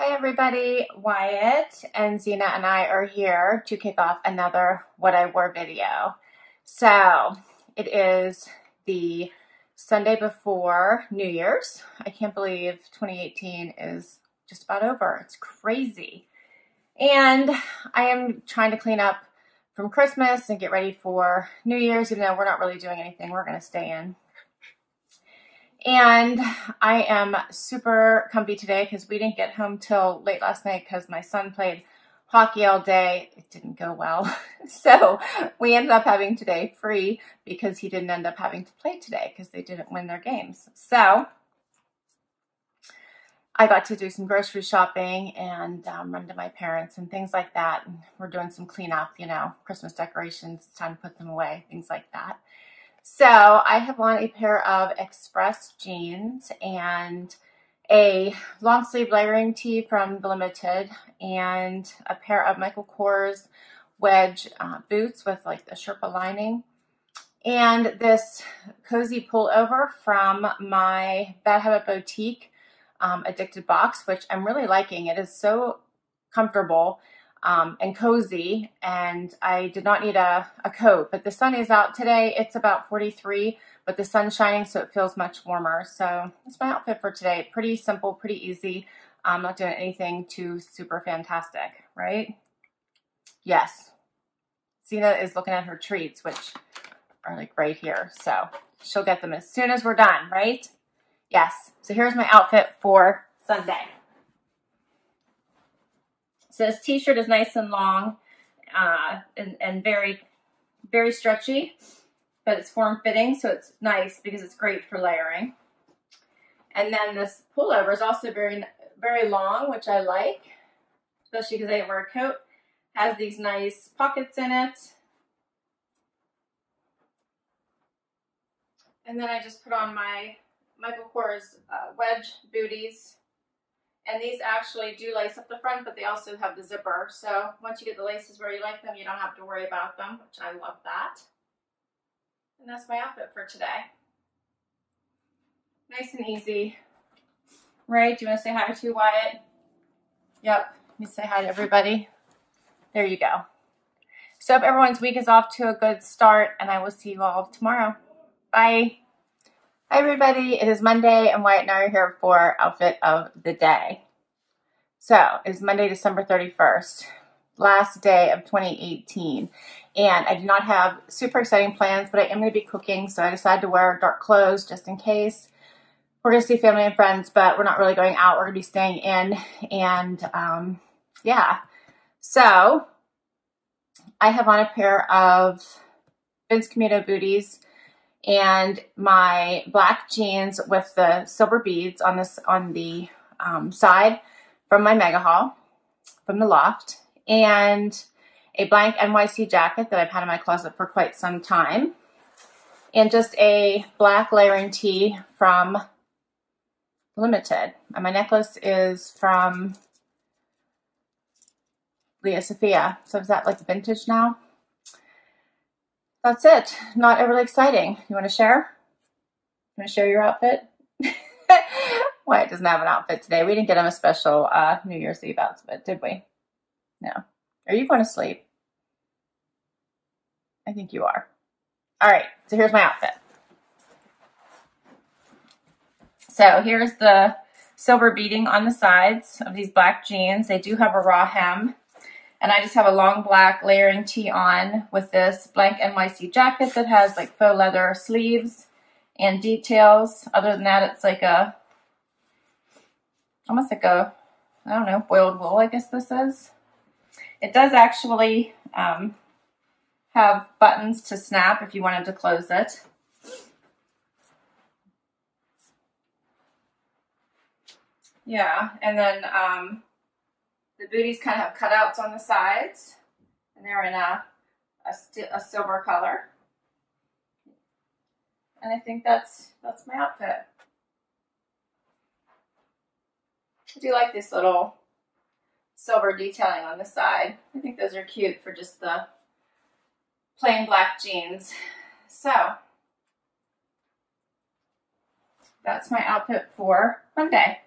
Hi everybody, Wyatt and Zena and I are here to kick off another What I Wore video. So it is the Sunday before New Year's. I can't believe 2018 is just about over. It's crazy. And I am trying to clean up from Christmas and get ready for New Year's, even though we're not really doing anything. We're going to stay in. And I am super comfy today because we didn't get home till late last night because my son played hockey all day. It didn't go well. So we ended up having today free because he didn't end up having to play today because they didn't win their games. So I got to do some grocery shopping and run to my parents and things like that. And we're doing some cleanup, you know, Christmas decorations. It's time to put them away, things like that. So I have on a pair of Express jeans and a long sleeve layering tee from the Limited and a pair of Michael Kors wedge boots with like the Sherpa lining and this cozy pullover from my Bad Habit Boutique Addicted box, which I'm really liking. It is so comfortable and cozy, and I did not need a coat, but the sun is out today. It's about 43, but the sun's shining, so it feels much warmer. So that's my outfit for today. Pretty simple, pretty easy. I'm not doing anything too super fantastic, right? Yes. Zena is looking at her treats, which are like right here. So she'll get them as soon as we're done, right? Yes. So here's my outfit for Sunday. So this t-shirt is nice and long and very, very stretchy, but it's form-fitting, so it's nice because it's great for layering. And then this pullover is also very, very long, which I like, especially because I didn't wear a coat. Has these nice pockets in it. And then I just put on my Michael Kors wedge booties. And these actually do lace up the front, but they also have the zipper. So once you get the laces where you like them, you don't have to worry about them, which I love that. And that's my outfit for today. Nice and easy. Right? Do you want to say hi to Wyatt? Yep. Let me say hi to everybody. There you go. So hope everyone's week is off to a good start, and I will see you all tomorrow. Bye. Hi everybody, it is Monday and Wyatt and I are here for outfit of the day. So it's Monday, December 31st, last day of 2018. And I do not have super exciting plans, but I am going to be cooking. So I decided to wear dark clothes just in case. We're going to see family and friends, but we're not really going out. We're going to be staying in. And yeah, so I have on a pair of Vince Camuto booties and my black jeans with the silver beads on the side from my mega haul from the loft, and a blank NYC jacket that I've had in my closet for quite some time, and just a black layering tee from Limited. And my necklace is from Leah Sophia. So is that like vintage now? That's it. Not overly exciting. You want to share? You want to share your outfit? Wyatt doesn't have an outfit today. We didn't get him a special New Year's Eve outfit, did we? No. Are you going to sleep? I think you are. All right. So here's my outfit. So here's the silver beading on the sides of these black jeans. They do have a raw hem. And I just have a long black layering tee on with this blank NYC jacket that has like faux leather sleeves and details. Other than that, it's like a, almost like a, I don't know, boiled wool, I guess this is. It does actually have buttons to snap if you wanted to close it. Yeah, and then the booties kind of have cutouts on the sides, and they're in a silver color. And I think that's my outfit. I do like this little silver detailing on the side. I think those are cute for just the plain black jeans. So that's my outfit for Monday.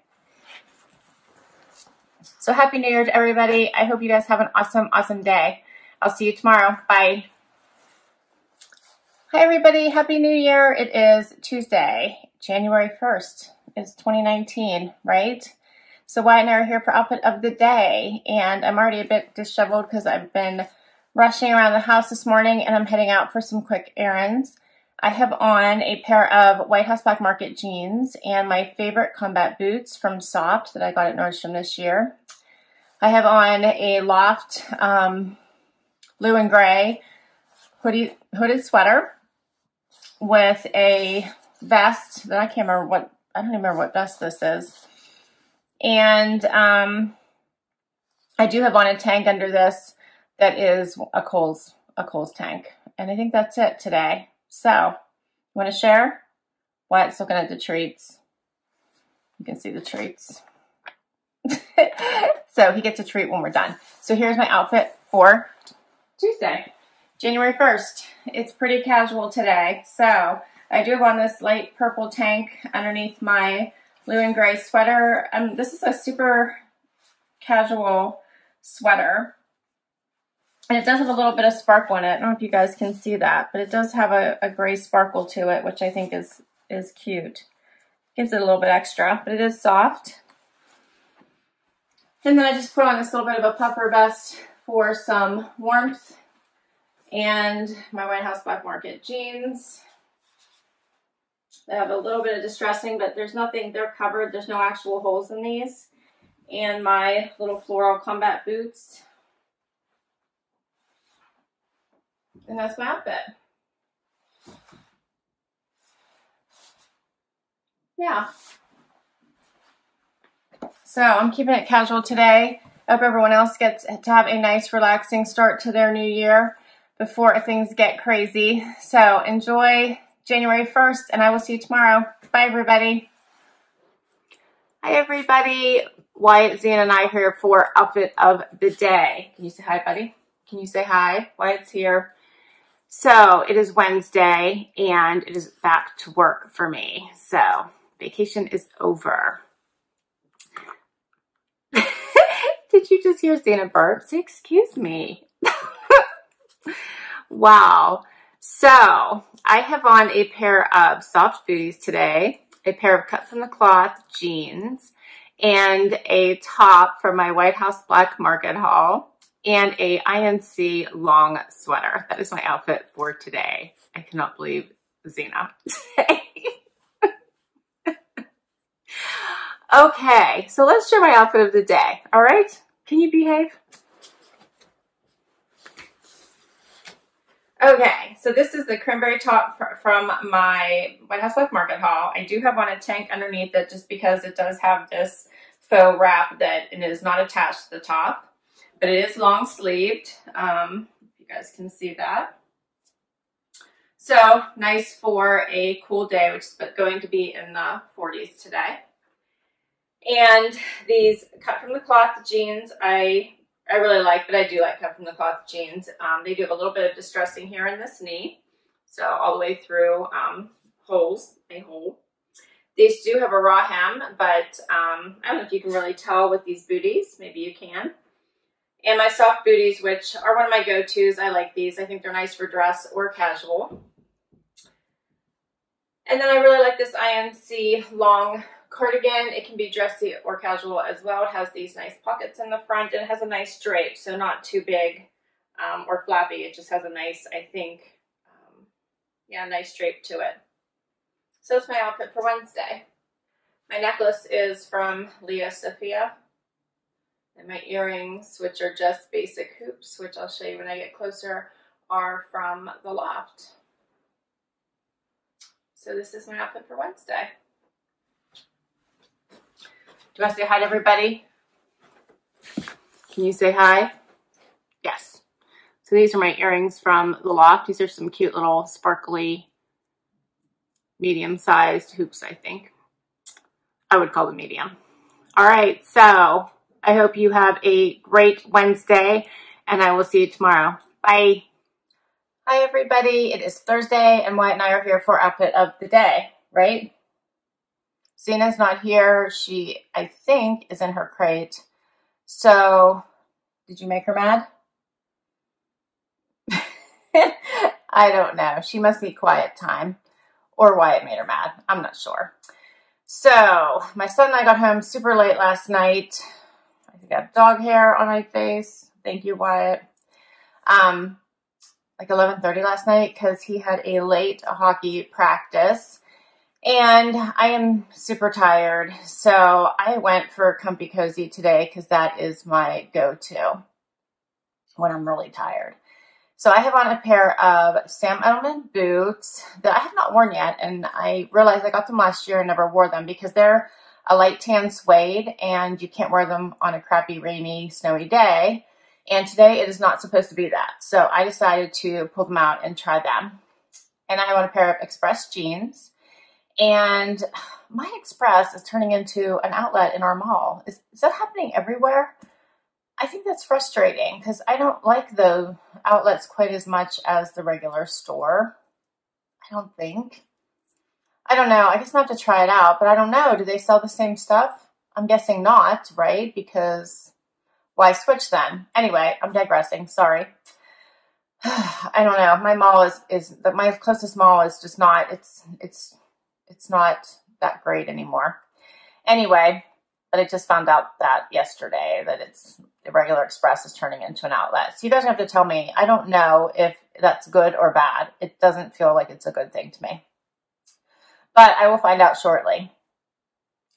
So happy New Year to everybody. I hope you guys have an awesome, awesome day. I'll see you tomorrow. Bye. Hi everybody, happy New Year. It is Tuesday, January 1st. It's 2019, right? So Wyatt and I are here for outfit of the day, and I'm already a bit disheveled because I've been rushing around the house this morning and I'm heading out for some quick errands. I have on a pair of White House Black Market jeans and my favorite combat boots from Soft that I got at Nordstrom this year. I have on a Loft blue and gray hooded sweater with a vest that I can't remember what, I don't even remember what vest this is. And I do have on a tank under this that is a Kohl's tank. And I think that's it today. So, you want to share? Wyatt's looking at the treats. You can see the treats. So he gets a treat when we're done. So here's my outfit for Tuesday, January 1st. It's pretty casual today. So I do have on this light purple tank underneath my blue and gray sweater. This is a super casual sweater. And it does have a little bit of sparkle in it. I don't know if you guys can see that, but it does have a gray sparkle to it, which I think is cute. Gives it a little bit extra, but it is soft. And then I just put on this little bit of a puffer vest for some warmth. And my White House Black Market jeans. They have a little bit of distressing, but there's nothing, they're covered. There's no actual holes in these. And my little floral combat boots. And that's my outfit. Yeah. So I'm keeping it casual today. I hope everyone else gets to have a nice, relaxing start to their new year before things get crazy. So enjoy January 1st, and I will see you tomorrow. Bye, everybody. Hi, everybody. Wyatt, Zane, and I are here for outfit of the day. Can you say hi, buddy? Can you say hi? Wyatt's here. So it is Wednesday, and it is back to work for me. So vacation is over. Did you just hear Zana burp? Say, excuse me. Wow. So I have on a pair of soft booties today, a pair of cut from the cloth jeans, and a top from my White House Black Market haul, and a INC long sweater. That is my outfit for today. I cannot believe Zena. Okay, so let's share my outfit of the day. All right, can you behave? Okay, so this is the cranberry top from my White House Black Market haul. I do have on a tank underneath it just because it does have this faux wrap that it is not attached to the top, but it is long sleeved. You guys can see that. So nice for a cool day, which is going to be in the 40s today. And these cut from the cloth jeans, I really like, but I do like cut from the cloth jeans. They do have a little bit of distressing here in this knee. So all the way through holes, a hole. These do have a raw hem, but I don't know if you can really tell with these booties. Maybe you can. And my soft booties, which are one of my go-tos. I like these. I think they're nice for dress or casual. And then I really like this INC long cardigan. It can be dressy or casual as well. It has these nice pockets in the front, and it has a nice drape, so not too big or flappy. It just has a nice, I think, yeah, nice drape to it. So it's my outfit for Wednesday. My necklace is from Leah Sophia, and my earrings, which are just basic hoops, which I'll show you when I get closer, are from the Loft. So this is my outfit for Wednesday. Do you want to say hi to everybody? Can you say hi? Yes. So these are my earrings from the Loft. These are some cute little sparkly, medium-sized hoops, I think. I would call them medium. All right, so I hope you have a great Wednesday, and I will see you tomorrow. Bye. Hi, everybody. It is Thursday, and Wyatt and I are here for outfit of the day, right? Zena's not here. She, I think, is in her crate. So, did you make her mad? I don't know. She must need quiet time, or Wyatt made her mad. I'm not sure. So, my son and I got home super late last night. I think I have dog hair on my face. Thank you, Wyatt. Like 11:30 last night because he had a late hockey practice. And I am super tired. So I went for Comfy Cozy today because that is my go-to when I'm really tired. So I have on a pair of Sam Edelman boots that I have not worn yet. And I realized I got them last year and never wore them because they're a light tan suede and you can't wear them on a crappy, rainy, snowy day. And today it is not supposed to be that. So I decided to pull them out and try them. And I have on a pair of Express jeans. And my Express is turning into an outlet in our mall. Is that happening everywhere? I think that's frustrating because I don't like the outlets quite as much as the regular store. I don't think. I don't know. I guess I'm going to have to try it out, but I don't know. Do they sell the same stuff? I'm guessing not, right? Because why switch then? Anyway, I'm digressing. Sorry. I don't know. My mall my closest mall is just not, it's not that great anymore. Anyway, but I just found out that yesterday that the regular Express is turning into an outlet. So you guys have to tell me. I don't know if that's good or bad. It doesn't feel like it's a good thing to me. But I will find out shortly.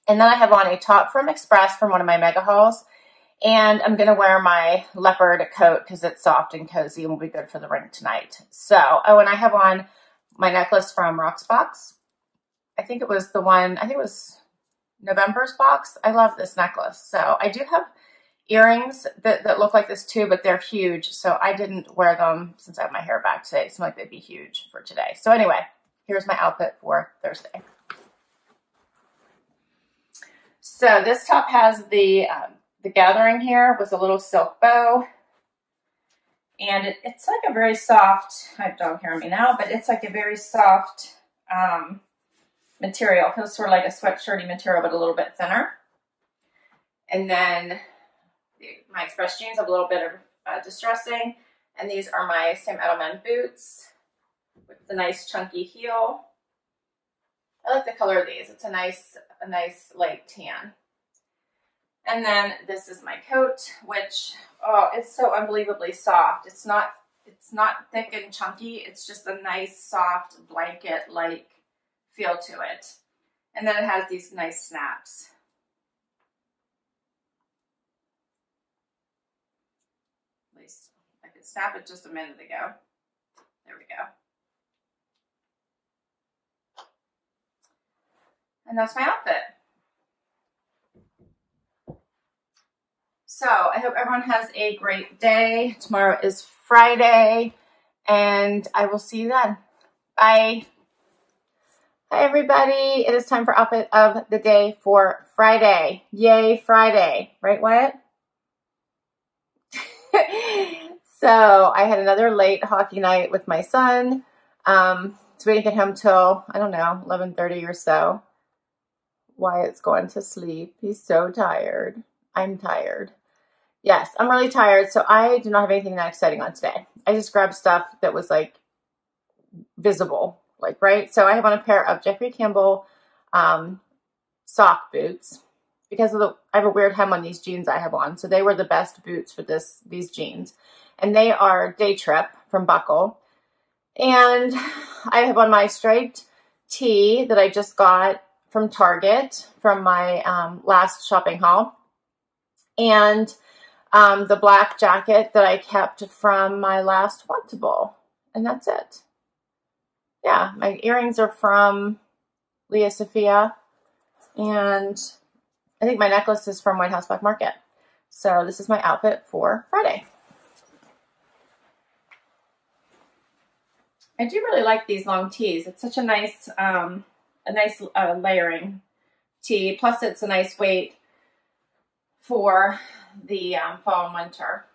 And then I have on a top from Express from one of my mega hauls. And I'm going to wear my leopard coat because it's soft and cozy and will be good for the rink tonight. So, oh, and I have on my necklace from Rocksbox. I think it was November's box. I love this necklace. So I do have earrings that look like this too, but they're huge. So I didn't wear them since I have my hair back today. It seemed like they'd be huge for today. So anyway, here's my outfit for Thursday. So this top has the gathering here with a little silk bow. And it's like a very soft, I have dog hair on me now, but it's like a very soft material. It feels sort of like a sweatshirty material, but a little bit thinner. And then my Express jeans have a little bit of distressing. And these are my Sam Edelman boots with the nice chunky heel. I like the color of these. It's a nice light tan. And then this is my coat, which, oh, it's so unbelievably soft. It's not thick and chunky. It's just a nice, soft blanket-like feel to it. And then it has these nice snaps. At least I could snap it just a minute ago. There we go. And that's my outfit. So I hope everyone has a great day. Tomorrow is Friday, and I will see you then. Bye. Hi, everybody. It is time for outfit of the day for Friday. Yay, Friday. Right, Wyatt? So I had another late hockey night with my son. So we didn't get home till, I don't know, 11:30 or so. Wyatt's going to sleep. He's so tired. I'm tired. Yes, I'm really tired, so I do not have anything that exciting on today. I just grabbed stuff that was, like, visible, like, right? So I have on a pair of Jeffrey Campbell sock boots because of I have a weird hem on these jeans I have on, so they were the best boots for these jeans. And they are Day Trip from Buckle. And I have on my striped tee that I just got from Target from my last shopping haul. And the black jacket that I kept from my last Wantable. And that's it. Yeah, my earrings are from Leah Sophia. And I think my necklace is from White House Black Market. So this is my outfit for Friday. I do really like these long tees. It's such a nice layering tee. Plus it's a nice weight for the fall and winter.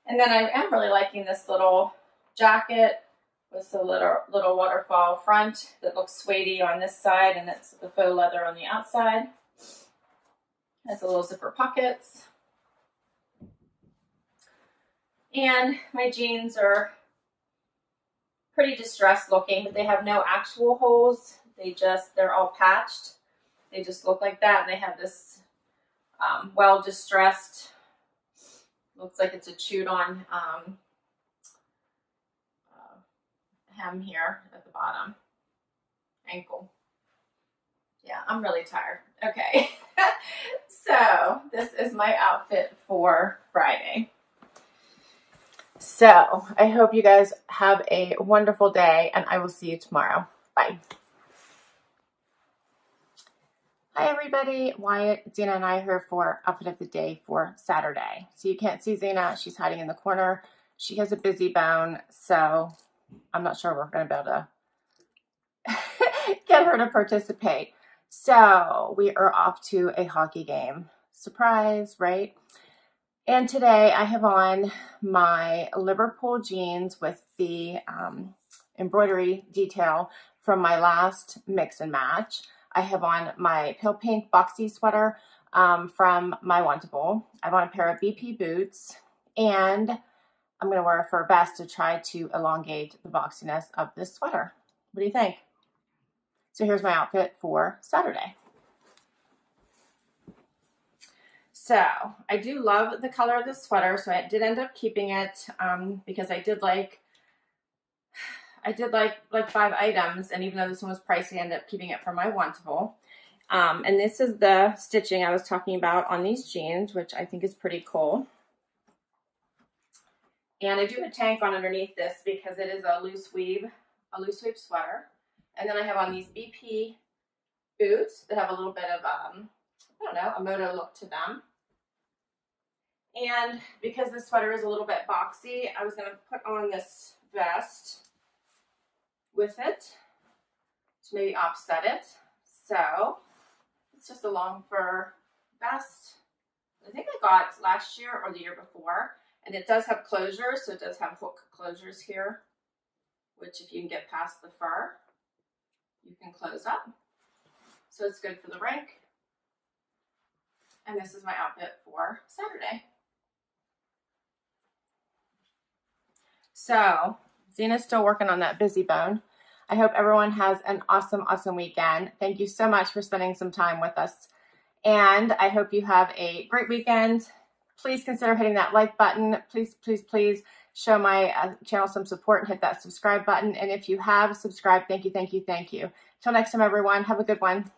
And then I am really liking this little jacket with the little waterfall front that looks suede on this side, and it's the faux leather on the outside. Has a little zipper pockets. And my jeans are pretty distressed looking, but they have no actual holes. They're all patched. They just look like that, and they have this well distressed, looks like it's a chewed on hem here at the bottom, ankle. Yeah, I'm really tired. Okay, so this is my outfit for Friday. So I hope you guys have a wonderful day, and I will see you tomorrow. Bye. Hi everybody, Wyatt, Zena, and I are here for outfit of the day for Saturday. So you can't see Zena, she's hiding in the corner. She has a busy bone, so I'm not sure we're going to be able to get her to participate. So we are off to a hockey game. Surprise, right? And today I have on my Liverpool jeans with the embroidery detail from my last mix and match. I have on my pale pink boxy sweater from my Wantable. I have on a pair of BP boots, and I'm going to wear a fur vest to try to elongate the boxiness of this sweater. What do you think? So here's my outfit for Saturday. So I do love the color of this sweater, so I did end up keeping it because I did like 5 items, and even though this one was pricey, I ended up keeping it for my Wantable. And this is the stitching I was talking about on these jeans, which I think is pretty cool. And I do have a tank on underneath this because it is a loose weave sweater. And then I have on these BP boots that have a little bit of, I don't know, a moto look to them. And because this sweater is a little bit boxy, I was going to put on this vest with it to maybe offset it. So it's just a long fur vest. I think I got last year or the year before, and it does have closures, so it does have hook closures here, which if you can get past the fur, you can close up. So it's good for the rink. And this is my outfit for Saturday. So Zena's still working on that busy bone. I hope everyone has an awesome, awesome weekend. Thank you so much for spending some time with us. And I hope you have a great weekend. Please consider hitting that like button. Please, please, please show my channel some support and hit that subscribe button. And if you have subscribed, thank you, thank you, thank you. Till next time, everyone, have a good one.